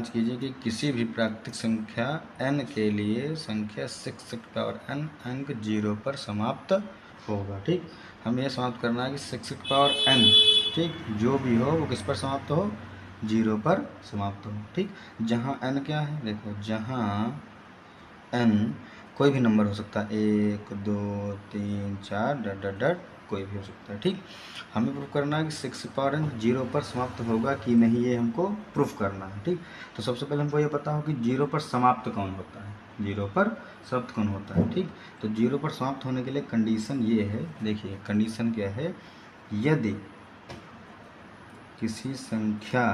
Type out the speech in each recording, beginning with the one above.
जांच कीजिए कि किसी भी प्राकृतिक संख्या n के लिए संख्या 6 पावर n अंक 0 पर समाप्त होगा। ठीक, हमें यह समाप्त करना है कि 6 पावर n, ठीक, जो भी हो वो किस पर समाप्त हो, 0 पर समाप्त हो। ठीक, जहाँ n क्या है, देखो जहाँ n कोई भी नंबर हो सकता है, 1 2 3 4 डट डट डट कोई भी हो सकता है। ठीक, हमें प्रूफ करना है कि 6 पावर n 0 पर समाप्त होगा कि नहीं, ये हमको प्रूफ करना है। ठीक, तो सबसे पहले हमको ये पता हो कि 0 पर समाप्त कौन होता है, 0 पर समाप्त कौन होता है। ठीक, तो 0 पर समाप्त होने के लिए कंडीशन ये है, देखिए कंडीशन क्या है, यदि किसी संख्या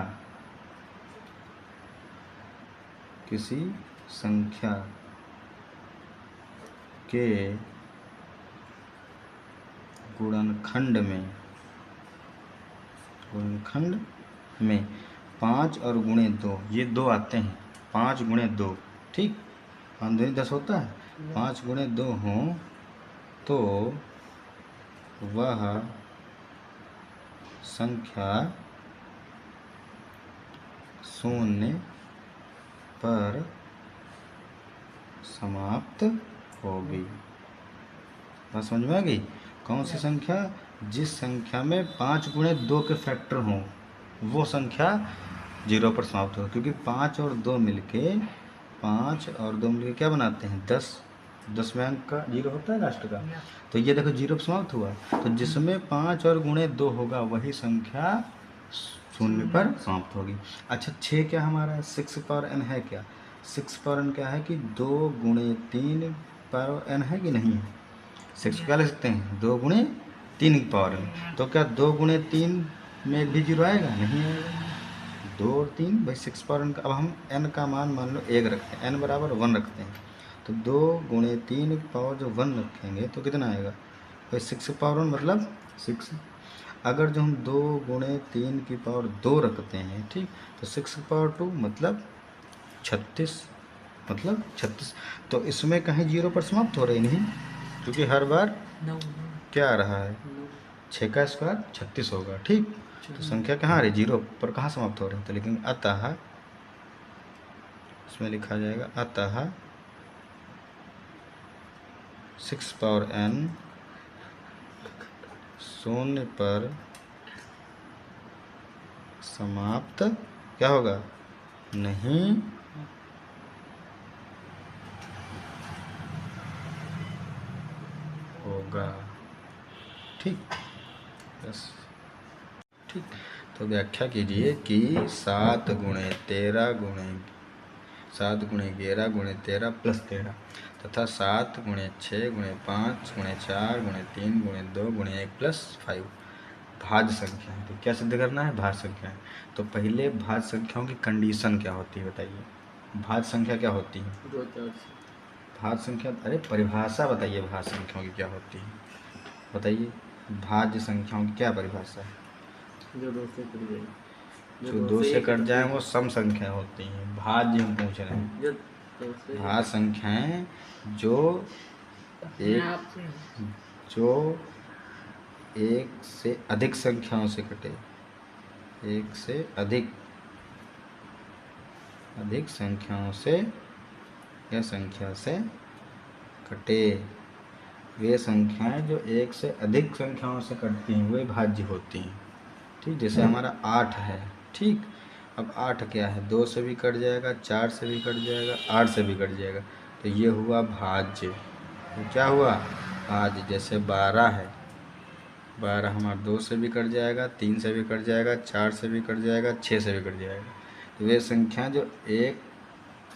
के गुणनखंड में 5 और गुणे 2, ये 2 आते हैं, 5 गुणे 2, ठीक, 5 दूनी 10 होता है, 5 गुणे 2 हों तो वह संख्या 0 पर समाप्त होगी। बात समझ में आ गई? कौन सी संख्या? जिस संख्या में 5 गुणे 2 के फैक्टर हों वो संख्या 0 पर समाप्त हो, क्योंकि 5 और 2 मिलके क्या बनाते हैं, 10। 10वें अंक का 0 होता है लास्ट का, तो ये देखो 0 पर समाप्त हुआ, तो जिसमें 5 और गुणे 2 होगा वही संख्या 0 पर समाप्त होगी। अच्छा, 6 क्या हमारा 6 पावर n है क्या? 6 पावर n क्या है कि 2 गुणे 3 पावर n है कि नहीं है? 6 क्या लिख सकते हैं, 2 गुणे 3 की पावर n, तो क्या 2 गुणे 3 में भी 0 आएगा? नहीं आएगा। 2 और 3 भाई 6 पावर n का, अब हम n का मान मान लो 1 रखते हैं, n बराबर 1 रखते हैं, तो 2 गुणे 3 की पावर जो 1 रखेंगे तो कितना आएगा भाई, 6 पावर 1 मतलब 6। अगर जो हम 2 गुणे 3 की पावर 2 रखते हैं, ठीक, तो 6 पावर 2 मतलब 36, मतलब 36। तो इसमें कहीं 0 पर समाप्त हो रही नहीं, क्योंकि हर बार क्या आ रहा है, 6 का स्क्वायर 36 होगा। ठीक, तो संख्या कहाँ आ रही, 0 पर कहाँ समाप्त हो रही है, तो लेकिन अतः इसमें लिखा जाएगा अतः 6 पावर n 0 पर समाप्त क्या होगा, नहीं होगा। ठीक, बस। ठीक, तो व्याख्या कीजिए कि 7 गुणे 11 गुणे 13 प्लस 13 तथा 7 गुणे 6 गुणे 5 गुणे 4 गुणे 3 गुणे 2 गुणे 1 प्लस 5 भाज्य संख्या है। तो क्या सिद्ध करना है, भाज्य संख्या है। तो पहले भाज्य संख्याओं की कंडीशन क्या होती है बताइए, भाज्य संख्या क्या होती है, भाज्य संख्या, अरे परिभाषा बताइए, भाज्य संख्याओं की क्या होती है बताइए, भाज्य संख्याओं की क्या परिभाषा है? जो 2 से कट जाए, जो 2 से कट जाए वो सम संख्या होती हैं। भाज्य हम पूछ रहे हैं, भाज्य संख्याएं जो एक से अधिक संख्याओं से कटे, एक से अधिक संख्याओं से या संख्या से कटे, वे संख्याएं जो एक से अधिक संख्याओं से कटती हैं वे भाज्य होती हैं। ठीक, जैसे हमारा 8 है, ठीक, अब 8 क्या है, 2 से भी कट जाएगा, 4 से भी कट जाएगा, 8 से भी कट जाएगा, तो ये हुआ भाज्य। तो क्या हुआ, आज जैसे 12 है, 12 हमारा 2 से भी कट जाएगा, 3 से भी कट जाएगा, 4 से भी कट जाएगा, 6 से भी कट जाएगा, तो वे संख्या जो एक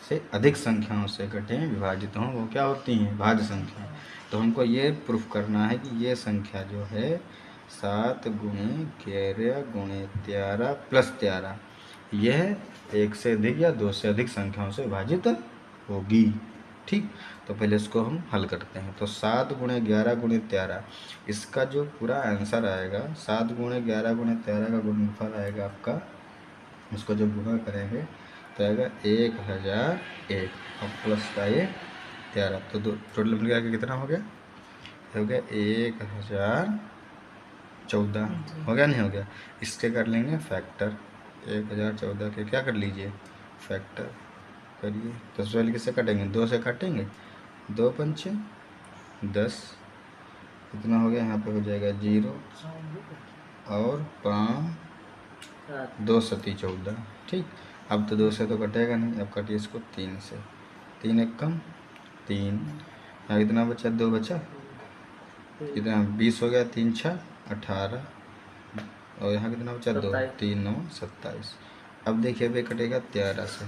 से अधिक संख्याओं से कटें विभाजित हों वो क्या होती हैं, भाज्य संख्या। तो हमको ये प्रूफ करना है कि ये संख्या जो है 7 गुणे 11 गुणे 13 प्लस 13 यह एक से अधिक या 2 से अधिक संख्याओं से विभाजित होगी। ठीक, तो पहले इसको हम हल करते हैं। तो 7 गुणे 11 गुणे 13 इसका जो पूरा आंसर आएगा, 7 गुणे 11 गुणे 13 का गुणनफल आएगा आपका, उसको जब गुणा करेंगे तो आएगा 1001 और प्लस का ये 13, तो टोटल मिल के कितना हो गया, 1014 हो गया, नहीं हो गया, इसके कर लेंगे फैक्टर, 1014 के क्या कर लीजिए फैक्टर करिए। 10 वाली किससे काटेंगे? 2 से काटेंगे, 2 पंचे 10, इतना हो गया। यहाँ पे हो जाएगा 0 और 5 2 सती 14। ठीक, अब तो 2 से तो कटेगा नहीं, अब काटिए इसको 3 से। 3 एक कम 3, यहाँ कितना बचा? 2 बचा, कितना 20 हो गया। 3 6 18 और यहाँ कितना बचा? 2 3 9 27। अब देखिए अभी कटेगा 13 से।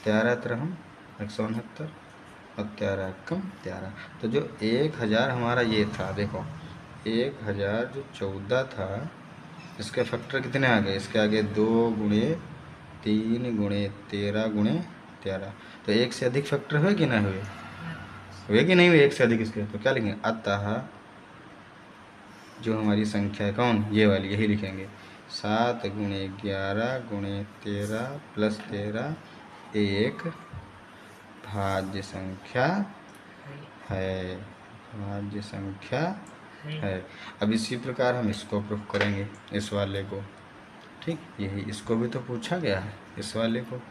13 13 169 और 13 कम 13। तो जो 1000 हमारा ये था, देखो 1000 जो 14 था, इसके फैक्टर कितने आ गए? इसके आगे 2 गुणे 3 गुणे 13 गुणे 13। तो एक से अधिक फैक्टर हुए कि नहीं हुए? हुए कि नहीं हुए एक से अधिक इसके? तो क्या लिखेंगे? अतः जो हमारी संख्या है कौन? ये वाली, यही लिखेंगे। 7 गुणे 11 गुणे 13 प्लस 13 एक भाज्य संख्या है, भाज्य संख्या है। अब इसी प्रकार हम इसको प्रूफ करेंगे, इस वाले को। ठीक, यही इसको भी तो पूछा गया है, इस वाले को,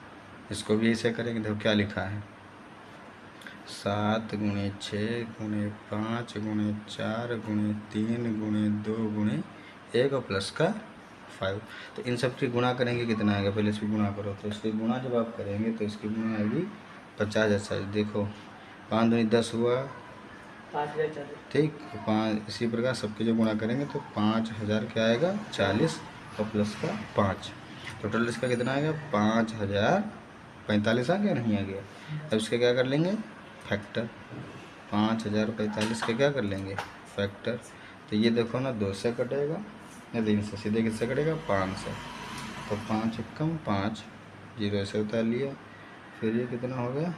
इसको भी ऐसे करेंगे। देखो क्या लिखा है, 7 गुणे 6 गुणे 5 गुणे 4 गुणे 3 गुणे 2 गुणे 1 और प्लस का 5। तो इन सब की गुणा करेंगे, कितना आएगा? पहले इसकी गुणा करो। तो इसकी गुणा जब आप करेंगे तो इसकी गुणा आएगी 50। अच्छा देखो 5 दूनी 10 हुआ, 5000। ठीक, 5 इसी प्रकार सबके जो गुणा करेंगे तो 5000 क्या आएगा? 40 और प्लस का 5। टोटल इसका कितना आएगा? 5045 आ गया, नहीं आ गया? अब इसके क्या कर लेंगे? फैक्टर। 5045 के क्या कर लेंगे? फैक्टर। तो ये देखो ना, 2 से कटेगा या 3 से, सीधे किससे कटेगा? 5 से। तो 5 एक कम 5, 0 से उतार लिया, फिर ये कितना हो गया?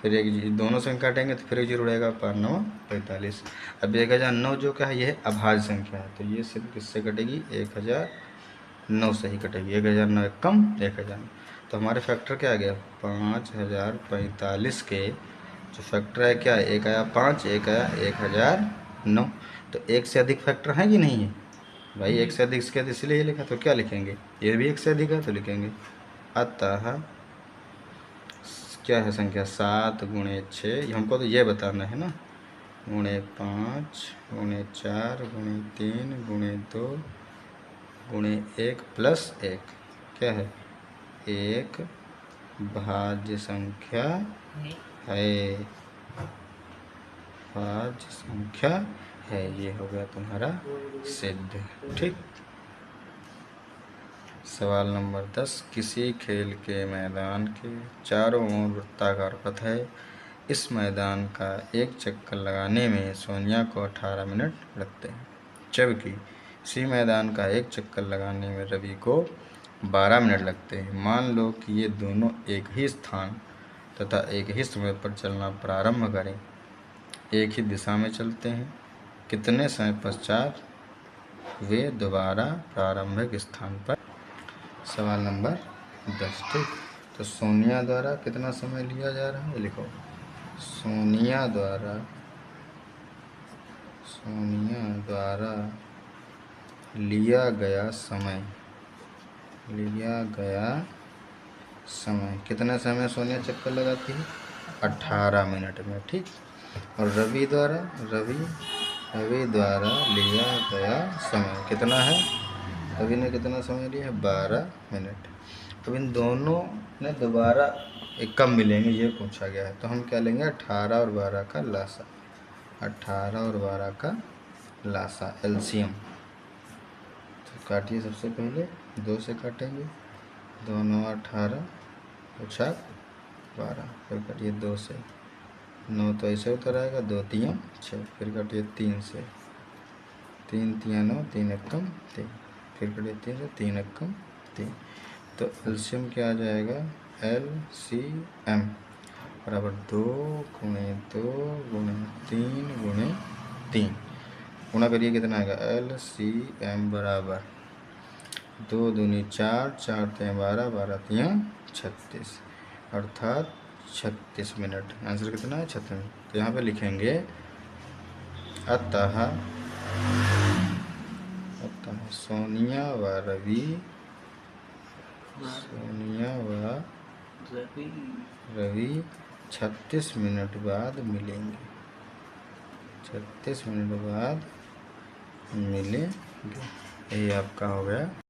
फिर एक दोनों से काटेंगे तो फिर एक 0 उड़ेगा, 5 9 45। अब 1009 जो क्या है, ये अभाज्य संख्या है, तो ये सिर्फ किससे कटेगी? 1009 से ही कटेगी। 1009 एक कम 1009। तो हमारे फैक्टर क्या आ गया? 5045 के जो फैक्टर है क्या है? एक आया 5, एक आया 1009। तो एक से अधिक फैक्टर है कि नहीं है भाई? एक से अधिक इसके इसलिए ये लिखा। तो क्या लिखेंगे? ये भी एक से अधिक है तो लिखेंगे अतः क्या है संख्या? 7 गुणे 6, हमको तो ये बताना है ना, गुणे 5 गुणे 4 गुणे 3 गुणे 2 गुणे 1 प्लस 1 क्या है? एक भाज्य संख्या है, भाज्य संख्या है। ये हो गया तुम्हारा सिद्ध। ठीक, सवाल नंबर 10, किसी खेल के मैदान के चारों ओर वृत्ताकार पथ है। इस मैदान का एक चक्कर लगाने में सोनिया को 18 मिनट लगते हैं, जबकि इसी मैदान का एक चक्कर लगाने में रवि को 12 मिनट लगते हैं। मान लो कि ये दोनों एक ही स्थान तथा एक ही समय पर चलना प्रारंभ करें, एक ही दिशा में चलते हैं। कितने समय पश्चात वे दोबारा प्रारंभिक स्थान पर? सवाल नंबर 10। ठीक, तो सोनिया द्वारा कितना समय लिया जा रहा है? लिखो, सोनिया द्वारा लिया गया समय कितना समय सोनिया चक्कर लगाती है? 18 मिनट में। ठीक, और रवि द्वारा लिया गया समय कितना है? रवि ने कितना समय लिया है? 12 मिनट। अब इन दोनों ने दोबारा एक कब मिलेंगे ये पूछा गया है, तो हम क्या लेंगे? 18 और 12 का लासा, 18 और 12 का लासा, एलसीएम। तो काटिए, सबसे पहले 2 से काटेंगे, 2 9 18 और 12, फिर काटिए 2 से, 9 तो ऐसे उतर आएगा, 2 3 6, फिर काटिए 3 से, 3 3 9, 3 1 कम 3, फिर काटिए 3 से, 3 1 कम 3। तो एलसीएम क्या आ जाएगा? LCM बराबर 2 गुणे 2 गुणे 3 गुणे 3। गुणा करिए, कितना आएगा? LCM बराबर 2 दूनी 4, 4 3 12, 12 3 36, अर्थात 36 मिनट। आंसर कितना है? 36 मिनट। तो यहाँ पे लिखेंगे अतः सोनिया व रवि सोनिया व रवि रवि 36 मिनट बाद मिलेंगे। 36 मिनट बाद मिलेंगे। यही आपका हो गया